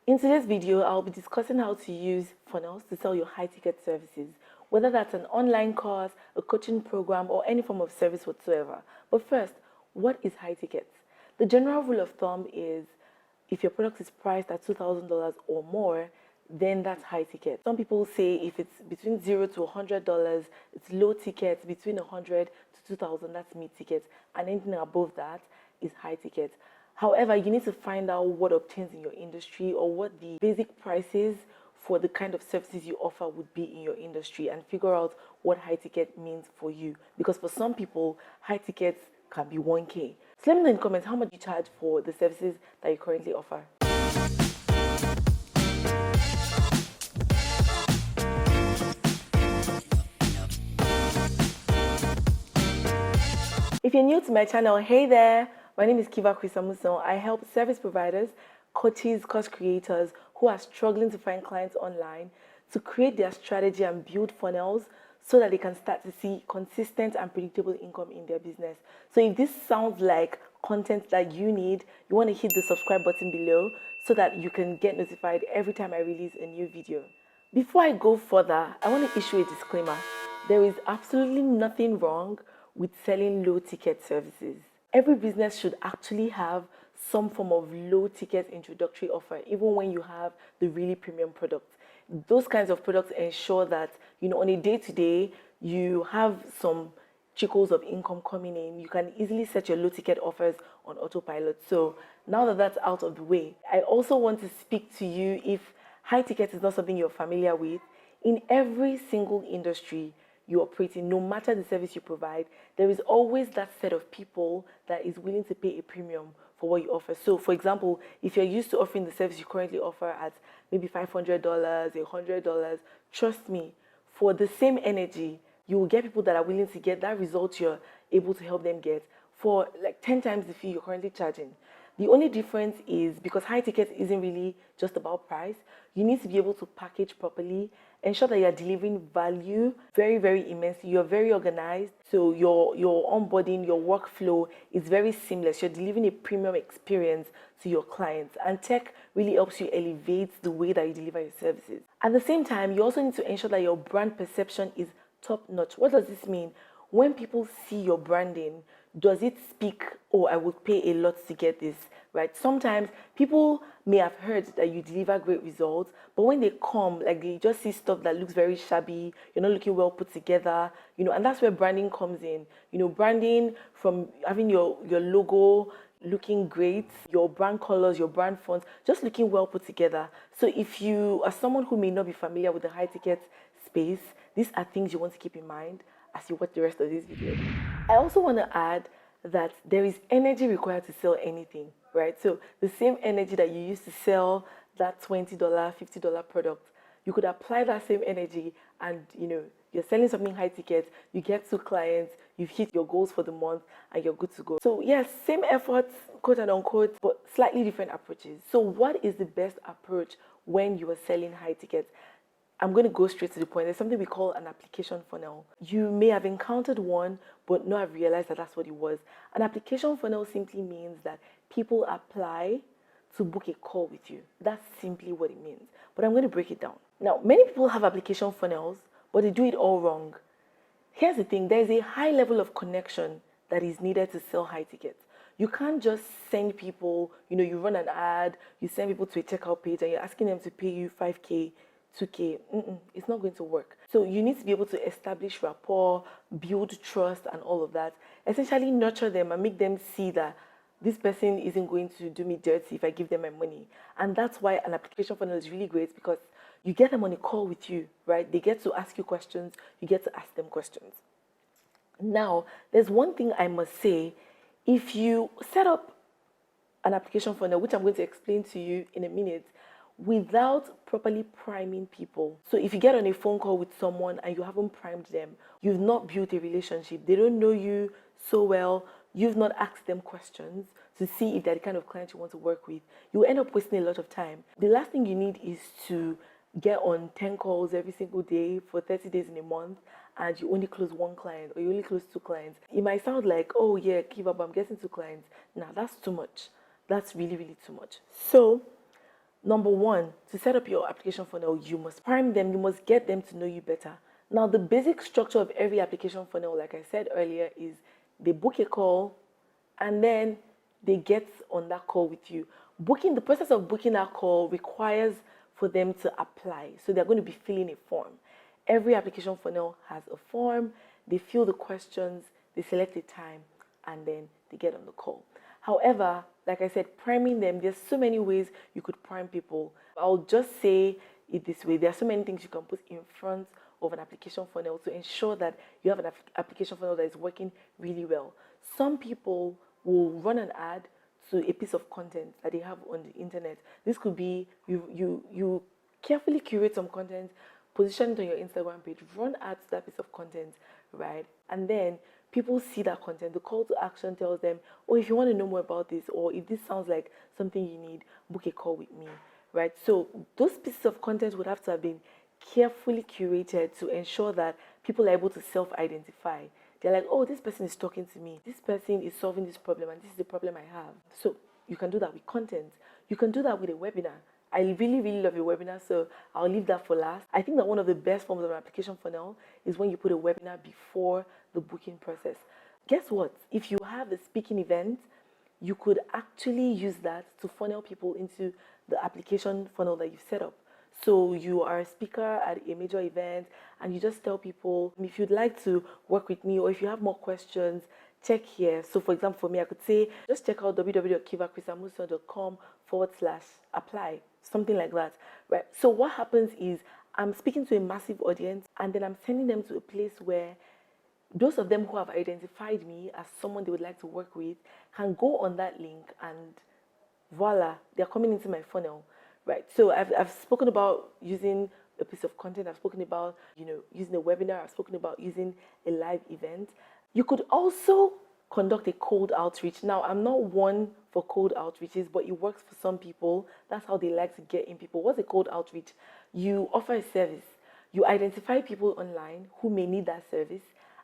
In today's video, I'll be discussing how to use funnels to sell your high-ticket services, whether that's an online course, a coaching program, or any form of service whatsoever. But first, what is high ticket? The general rule of thumb is if your product is priced at $2,000 or more, then that's high ticket. Some people say if it's between $0 to $100, it's low ticket. Between $100 to $2,000, that's mid ticket, and anything above that is high ticket. However, you need to find out what obtains in your industry or what the basic prices for the kind of services you offer would be in your industry and figure out what high ticket means for you. Because for some people, high tickets can be 1K. So let me know in the comments how much you charge for the services that you currently offer. If you're new to my channel, hey there, my name is Chris-Amusan. I help service providers, coaches, course creators who are struggling to find clients online to create their strategy and build funnels so that they can start to see consistent and predictable income in their business. So if this sounds like content that you need, you want to hit the subscribe button below so that you can get notified every time I release a new video. Before I go further, I want to issue a disclaimer. There is absolutely nothing wrong with selling low ticket services. Every business should actually have some form of low ticket introductory offer, even when you have the really premium products. Those kinds of products ensure that, on a day-to-day, you have some trickles of income coming in. You can easily set your low ticket offers on autopilot. So now that that's out of the way, I also want to speak to you if high ticket is not something you're familiar with. In every single industry you operate in, no matter the service you provide, there is always that set of people that is willing to pay a premium for what you offer. So, for example, if you're used to offering the service you currently offer at maybe $500, $100, trust me, for the same energy, you will get people that are willing to get that result you're able to help them get for like 10 times the fee you're currently charging. The only difference is because high ticket isn't really just about price, you need to be able to package properly, ensure that you're delivering value very, very immensely. You're very organized, so your onboarding, your workflow is very seamless. You're delivering a premium experience to your clients, and tech really helps you elevate the way that you deliver your services. At the same time, you also need to ensure that your brand perception is top notch. What does this mean? When people see your branding, does it speak, oh, I would pay a lot to get this, right? Sometimes people may have heard that you deliver great results, but when they come, like they just see stuff that looks very shabby, you're not looking well put together, and that's where branding comes in. Branding from having your logo looking great, your brand colors, your brand fonts, just looking well put together. So if you are someone who may not be familiar with the high ticket space, these are things you want to keep in mind as you watch the rest of this video. I also want to add that there is energy required to sell anything, right? So the same energy that you use to sell that $20, $50 product, you could apply that same energy and, you're selling something high ticket, you get 2 clients, you've hit your goals for the month, and you're good to go. So yes, same efforts, quote and unquote, but slightly different approaches. So what is the best approach when you are selling high tickets? I'm going to go straight to the point. There's something we call an application funnel. You may have encountered one, but not have realized that that's what it was. An application funnel simply means that people apply to book a call with you. That's simply what it means. But I'm going to break it down. Now, many people have application funnels, but they do it all wrong. Here's the thing. There's a high level of connection that is needed to sell high tickets. You can't just send people, you run an ad, you send people to a checkout page and you're asking them to pay you 5K, 2K. It's not going to work. So you need to be able to establish rapport, build trust and all of that. Essentially nurture them and make them see that this person isn't going to do me dirty if I give them my money. And that's why an application funnel is really great, because you get them on a call with you, right? They get to ask you questions. You get to ask them questions. Now, there's one thing I must say. If you set up an application funnel, which I'm going to explain to you in a minute, without properly priming people. So if you get on a phone call with someone and you haven't primed them, you've not built a relationship, they don't know you so well, you've not asked them questions to see if they're the kind of client you want to work with, you will end up wasting a lot of time. The last thing you need is to get on 10 calls every single day for 30 days in a month and you only close 1 client or you only close 2 clients. It might sound like, oh yeah, I'm getting 2 clients. Nah, that's too much. That's really, really too much. So Number one, to set up your application funnel, you must prime them, you must get them to know you better. Now, the basic structure of every application funnel, like I said earlier, is they book a call and then they get on that call with you. The process of booking that call requires for them to apply. So they're going to be filling a form. Every application funnel has a form. They fill the questions, they select a time, and then they get on the call. However, like I said, priming them, there's so many ways you could prime people. I'll just say it this way. There are so many things you can put in front of an application funnel to ensure that you have an application funnel that is working really well. Some people will run an ad to a piece of content that they have on the internet. This could be you carefully curate some content, position it on your Instagram page, run ads to that piece of content, right? And then people see that content. The call to action tells them, oh, if you want to know more about this, or if this sounds like something you need, book a call with me, right? So those pieces of content would have to have been carefully curated to ensure that people are able to self-identify. They're like, oh, this person is talking to me. This person is solving this problem, and this is the problem I have. So you can do that with content. You can do that with a webinar. I really, really love a webinar, so I'll leave that for last. I think that one of the best forms of an application funnel is when you put a webinar before the booking process. Guess what? If you have a speaking event, you could actually use that to funnel people into the application funnel that you've set up. So you are a speaker at a major event and you just tell people, if you'd like to work with me or if you have more questions, check here. So for example, for me, I could say, just check out www.Chris-Amusan.com/apply, something like that, right? So what happens is I'm speaking to a massive audience and then I'm sending them to a place where those of them who have identified me as someone they would like to work with can go on that link and voila, they're coming into my funnel, right? So I've spoken about using a piece of content. I've spoken about, using a webinar. I've spoken about using a live event. You could also conduct a cold outreach. Now, I'm not one for cold outreaches, but it works for some people. That's how they like to get in people. What's a cold outreach? You offer a service. You identify people online who may need that service.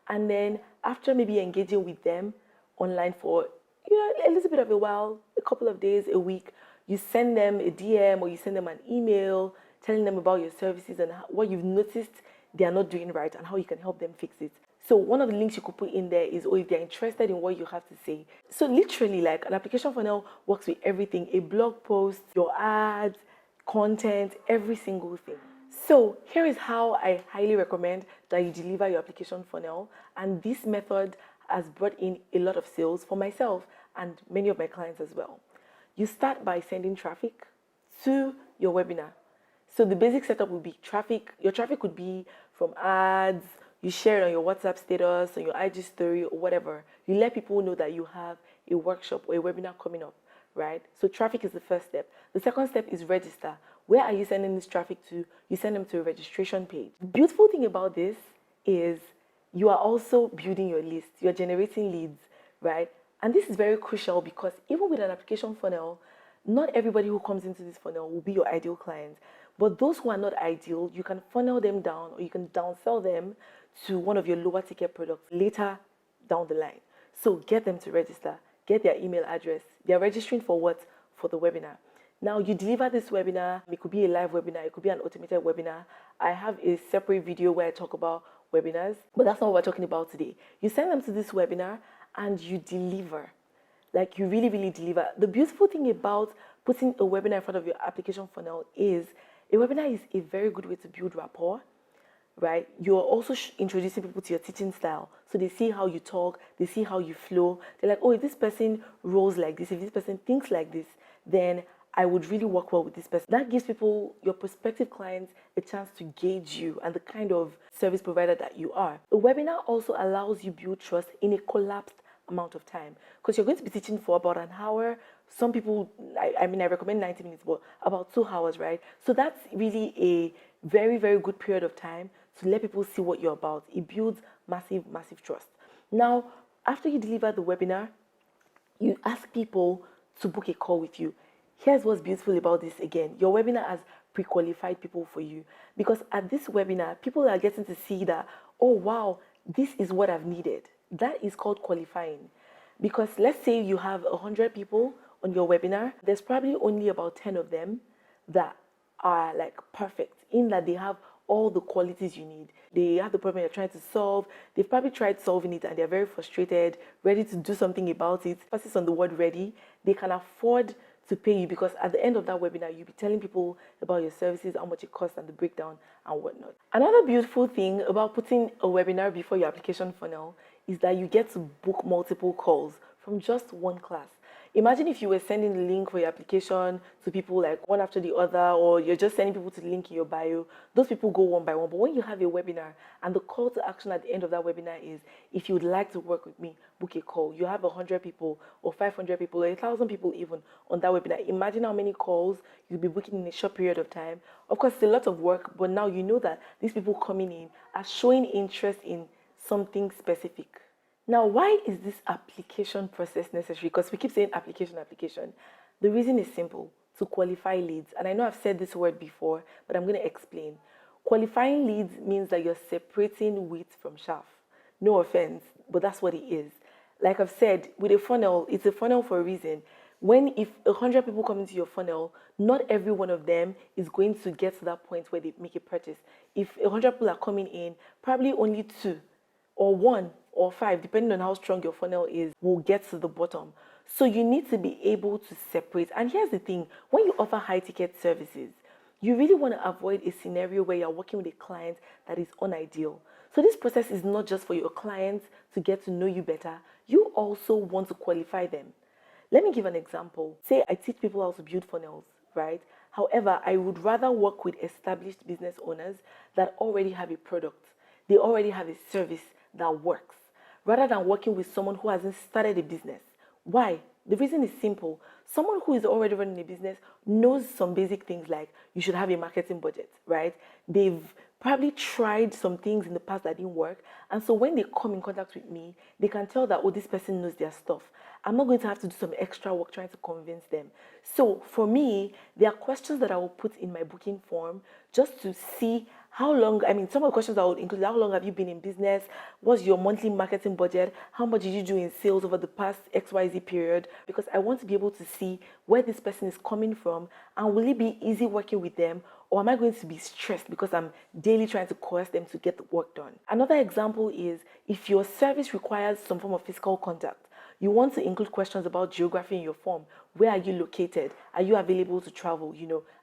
And then after maybe engaging with them online for a little bit of a while, a couple of days, a week, you send them a DM or you send them an email telling them about your services and what you've noticed they are not doing right and how you can help them fix it. So one of the links you could put in there is, or if they're interested in what you have to say. So literally, like, an application funnel works with everything: a blog post, your ads, content, every single thing. So here is how I highly recommend that you deliver your application funnel. And this method has brought in a lot of sales for myself and many of my clients as well. You start by sending traffic to your webinar. So the basic setup would be traffic. Your traffic would be from ads. You share it on your WhatsApp status, on your IG story, or whatever. You let people know that you have a workshop or a webinar coming up, right? So traffic is the first step. The second step is register. Where are you sending this traffic to? You send them to a registration page. The beautiful thing about this is you are also building your list. You're generating leads, right? And this is very crucial because even with an application funnel, not everybody who comes into this funnel will be your ideal client. But those who are not ideal, you can funnel them down or you can downsell them to one of your lower ticket products later down the line. So get them to register, get their email address. They're registering for what? For the webinar. Now you deliver this webinar. It could be a live webinar, it could be an automated webinar. I have a separate video where I talk about webinars, but that's not what we're talking about today. You send them to this webinar and you deliver. Like, you really, really deliver. The beautiful thing about putting a webinar in front of your application funnel is a webinar is a very good way to build rapport, right? You're also introducing people to your teaching style. So they see how you talk, they see how you flow. They're like, oh, if this person rolls like this, if this person thinks like this, then I would really work well with this person. That gives people, your prospective clients, a chance to gauge you and the kind of service provider that you are. A webinar also allows you build trust in a collapsed amount of time, because you're going to be teaching for about an hour. Some people, I recommend 90 minutes, but about 2 hours, right? So that's really a very, very good period of time to let people see what you're about. It builds massive, massive trust. Now, after you deliver the webinar, you ask people to book a call with you. Here's what's beautiful about this again. Your webinar has pre-qualified people for you, because at this webinar, people are getting to see that, oh, wow, this is what I've needed. That is called qualifying. Because let's say you have 100 people on your webinar, there's probably only about 10 of them that are like perfect in that they have all the qualities you need. They have the problem you're trying to solve. They've probably tried solving it and they're very frustrated, ready to do something about it. Emphasis on the word ready. They can afford to pay you because at the end of that webinar, you'll be telling people about your services, how much it costs, and the breakdown and whatnot. Another beautiful thing about putting a webinar before your application funnel is that you get to book multiple calls from just one class. Imagine if you were sending the link for your application to people like one after the other, or you're just sending people to the link in your bio. Those people go one by one. But when you have a webinar and the call to action at the end of that webinar is, if you would like to work with me, book a call. You have 100 people or 500 people or 1,000 people even on that webinar. Imagine how many calls you'll be booking in a short period of time. Of course, it's a lot of work, but now you know that these people coming in are showing interest in something specific. Now, why is this application process necessary? Because we keep saying application. The reason is simple: to qualify leads. And I know I've said this word before, but I'm going to explain. Qualifying leads means that you're separating wheat from chaff. No offense, but that's what it is. Like I've said, with a funnel, it's a funnel for a reason. If 100 people come into your funnel, not every one of them is going to get to that point where they make a purchase. If 100 people are coming in, probably only 2 or 1 or 5, depending on how strong your funnel is, will get to the bottom. So you need to be able to separate. And here's the thing: when you offer high ticket services, you really want to avoid a scenario where you're working with a client that is unideal. So this process is not just for your clients to get to know you better. You also want to qualify them. Let me give an example. Say I teach people how to build funnels, right? However, I would rather work with established business owners that already have a product. They already have a service that works, rather than working with someone who hasn't started a business. Why? The reason is simple. Someone who is already running a business knows some basic things like you should have a marketing budget, right? They've probably tried some things in the past that didn't work. And so when they come in contact with me, they can tell that, oh, this person knows their stuff. I'm not going to have to do some extra work trying to convince them. So for me, there are questions that I will put in my booking form just to see how long, some of the questions I would include: how long have you been in business? What's your monthly marketing budget? How much did you do in sales over the past XYZ period? Because I want to be able to see where this person is coming from, and will it be easy working with them, or am I going to be stressed because I'm daily trying to coerce them to get the work done? Another example is if your service requires some form of physical contact. You want to include questions about geography in your form. Where are you located? Are you available to travel?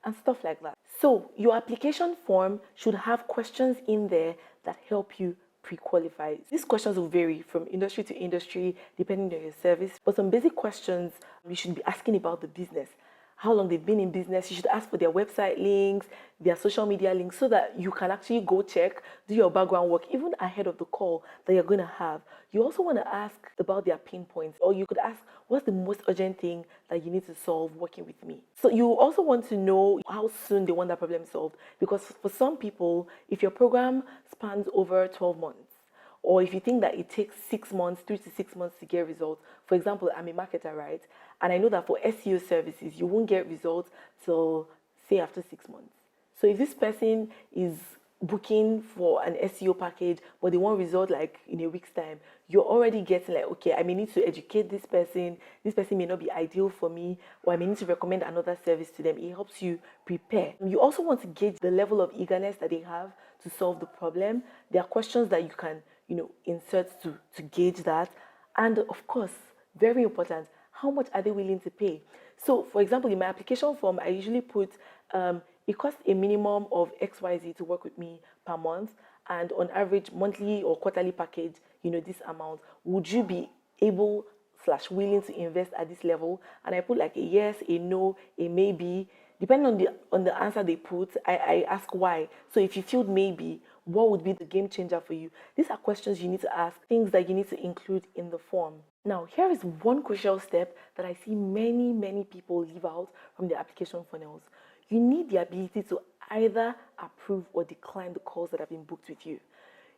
And stuff like that. So your application form should have questions in there that help you pre-qualify. These questions will vary from industry to industry depending on your service. But some basic questions you should be asking about the business: how long they've been in business. You should ask for their website links, their social media links, so that you can actually go check, do your background work, even ahead of the call that you're going to have. You also want to ask about their pain points, or you could ask, what's the most urgent thing that you need to solve working with me? So you also want to know how soon they want that problem solved, because for some people, if your program spans over 12 months, or if you think that it takes 6 months, 3 to 6 months to get results. For example, I'm a marketer, right? And I know that for SEO services, you won't get results till, say, after 6 months. So if this person is booking for an SEO package, but they want result like in a week's time, you're already getting like, okay, I may need to educate this person. This person may not be ideal for me, or I may need to recommend another service to them. It helps you prepare. You also want to gauge the level of eagerness that they have to solve the problem. There are questions that you can insert to gauge that. And of course, very important, how much are they willing to pay? So for example, in my application form, I usually put it costs a minimum of XYZ to work with me per month, and on average monthly or quarterly package, this amount. Would you be able / willing to invest at this level? And I put like a yes, a no, a maybe. Depending on the answer they put, I ask why. So if you feel maybe, what would be the game changer for you? These are questions you need to ask, things that you need to include in the form. Now, here is one crucial step that I see many people leave out from their application funnels. You need the ability to either approve or decline the calls that have been booked with you.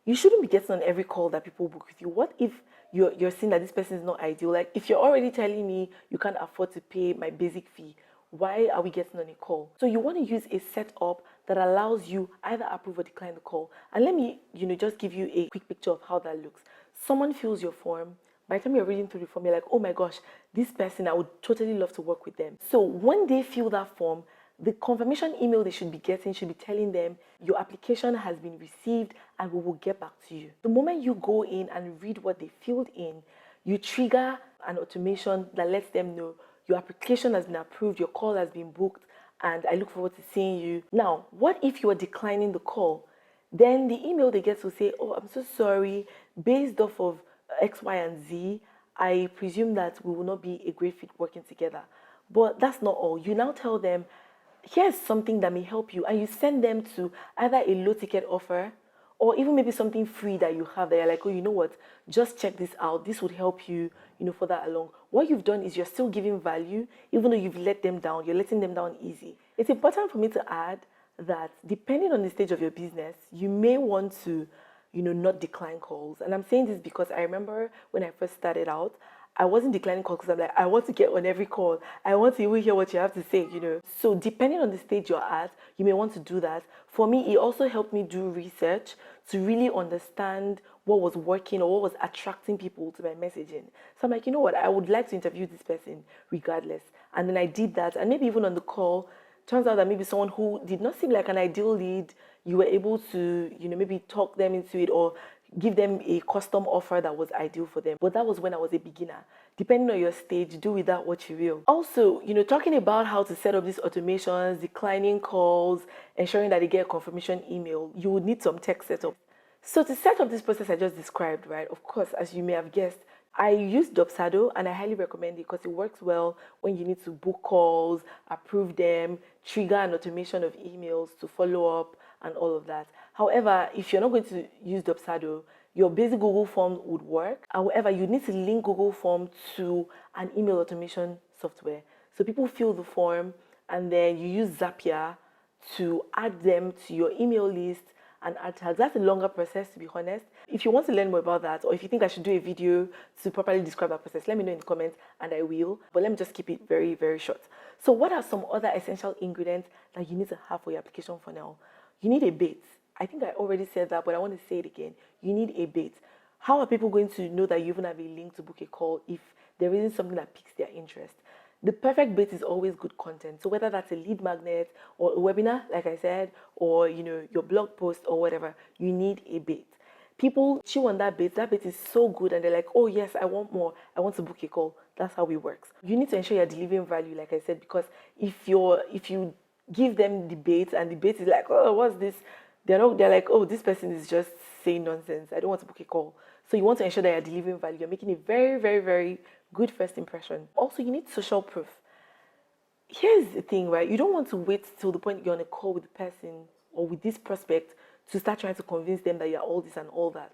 You shouldn't be getting on every call that people book with you. What if you're seeing that this person is not ideal? Like, if you're already telling me you can't afford to pay my basic fee, why are we getting on a call? So you want to use a setup that allows you either approve or decline the call. And let me, just give you a quick picture of how that looks. Someone fills your form. By the time you're reading through the form, you're like, oh my gosh, this person, I would totally love to work with them. So when they fill that form, The confirmation email they should be getting should be telling them your application has been received and we will get back to you. The moment you go in and read what they filled in, you trigger an automation that lets them know your application has been approved, your call has been booked, and I look forward to seeing you. Now, what if you are declining the call? Then the email they get will say, oh, I'm so sorry, based off of X, Y, and Z, I presume that we will not be a great fit working together. But that's not all. You now tell them, here's something that may help you, and you send them to either a low ticket offer or even maybe something free that you have that you're like, oh, you know what, just check this out, this would help you, further along. What you've done is you're still giving value, even though you've let them down, you're letting them down easy. It's important for me to add that depending on the stage of your business, you may want to, not decline calls. And I'm saying this because I remember when I first started out, I wasn't declining calls because I'm like, I want to get on every call. I want to even hear what you have to say, So depending on the stage you're at, you may want to do that. For me, it also helped me do research to really understand what was working or what was attracting people to my messaging. So I'm like, you know what, I would like to interview this person regardless. And then I did that. And maybe even on the call, turns out that maybe someone who did not seem like an ideal lead, you were able to, maybe talk them into it or give them a custom offer that was ideal for them. But that was when I was a beginner. Depending on your stage, do with that what you will. Also, talking about how to set up these automations, declining calls, ensuring that they get a confirmation email, you would need some tech setup. So to set up this process I just described, right, of course, as you may have guessed, I use Dubsado and I highly recommend it because it works well when you need to book calls, approve them, trigger an automation of emails to follow up and all of that. However, if you're not going to use Dubsado, your basic Google Form would work. However, you need to link Google Form to an email automation software. So people fill the form and then you use Zapier to add them to your email list and add tags. That's a longer process, to be honest. If you want to learn more about that, or if you think I should do a video to properly describe that process, let me know in the comments and I will. But let me just keep it very, very short. So what are some other essential ingredients that you need to have for your application funnel? You need a bait. I think I already said that, but I want to say it again. You need a bait. How are people going to know that you even have a link to book a call if there isn't something that piques their interest? The perfect bait is always good content. So whether that's a lead magnet or a webinar, like I said, or your blog post or whatever, you need a bait. People chew on that bait. That bait is so good and they're like, oh yes, I want more. I want to book a call. That's how it works. You need to ensure you're delivering value, like I said, because if you give them the bait and the bait is like, oh, what's this? They're like, oh, this person is just saying nonsense. I don't want to book a call. So you want to ensure that you're delivering value. You're making a very, very, very good first impression. Also, you need social proof. Here's the thing, right? You don't want to wait till the point you're on a call with the person or with this prospect to start trying to convince them that you're all this and all that.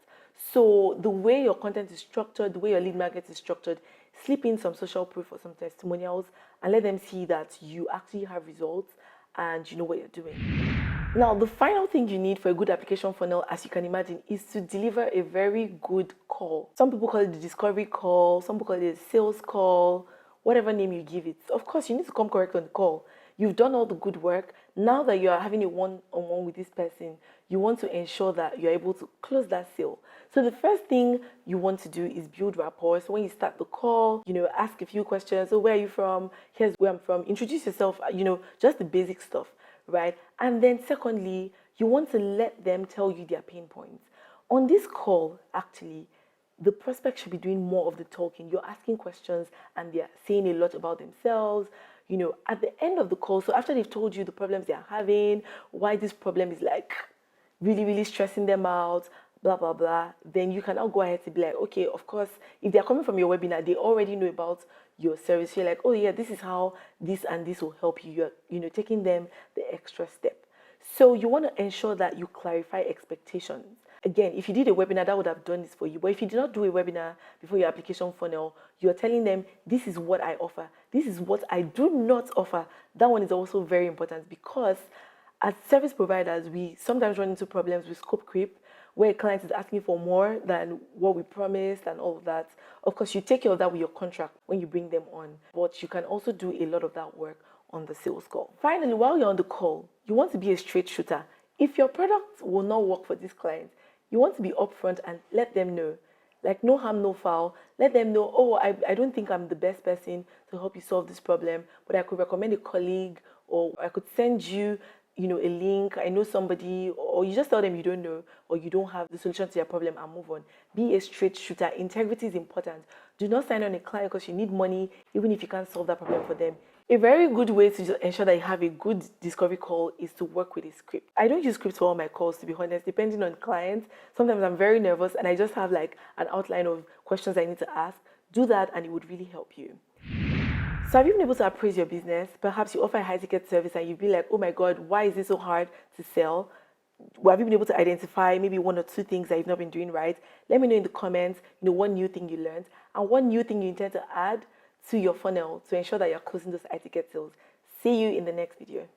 So the way your content is structured, the way your lead magnet is structured, slip in some social proof or some testimonials and let them see that you actually have results and you know what you're doing. Now, the final thing you need for a good application funnel, as you can imagine, is to deliver a very good call. Some people call it the discovery call, some people call it a sales call, whatever name you give it. Of course, you need to come correct on the call. You've done all the good work. Now that you are having a one-on-one with this person, you want to ensure that you're able to close that sale. So the first thing you want to do is build rapport. So when you start the call, ask a few questions. So where are you from? Here's where I'm from. Introduce yourself, just the basic stuff, right? And then secondly, you want to let them tell you their pain points. On this call, actually, the prospect should be doing more of the talking. You're asking questions and they're saying a lot about themselves. At the end of the call, so after they've told you the problems they're having, why this problem is like really, really stressing them out, blah, blah, blah, then you can now go ahead to be like, okay, of course, if they're coming from your webinar, they already know about your service. You're like, oh yeah, this is how this and this will help you. You're taking them the extra step. So you want to ensure that you clarify expectations. Again, if you did a webinar, that would have done this for you. But if you did not do a webinar before your application funnel, you're telling them, this is what I offer. This is what I do not offer. That one is also very important because as service providers, we sometimes run into problems with scope creep, where a client is asking for more than what we promised and all of that. Of course, you take care of that with your contract when you bring them on, but you can also do a lot of that work on the sales call. Finally, while you're on the call, you want to be a straight shooter. If your product will not work for this client, you want to be upfront and let them know. Like, no harm, no foul. Let them know, oh, I don't think I'm the best person to help you solve this problem, but I could recommend a colleague or I could send you, a link. I know somebody, or you just tell them you don't know, or you don't have the solution to your problem and move on. Be a straight shooter. Integrity is important. Do not sign on a client because you need money, even if you can't solve that problem for them. A very good way to ensure that you have a good discovery call is to work with a script. I don't use scripts for all my calls, to be honest, depending on clients. Sometimes I'm very nervous and I just have like an outline of questions I need to ask. Do that and it would really help you. So have you been able to appraise your business? Perhaps you offer a high ticket service and you'd be like, oh my God, why is this so hard to sell? Well, have you been able to identify maybe one or two things that you've not been doing right? Let me know in the comments, one new thing you learned and one new thing you intend to add to your funnel to ensure that you're closing those high ticket sales. See you in the next video.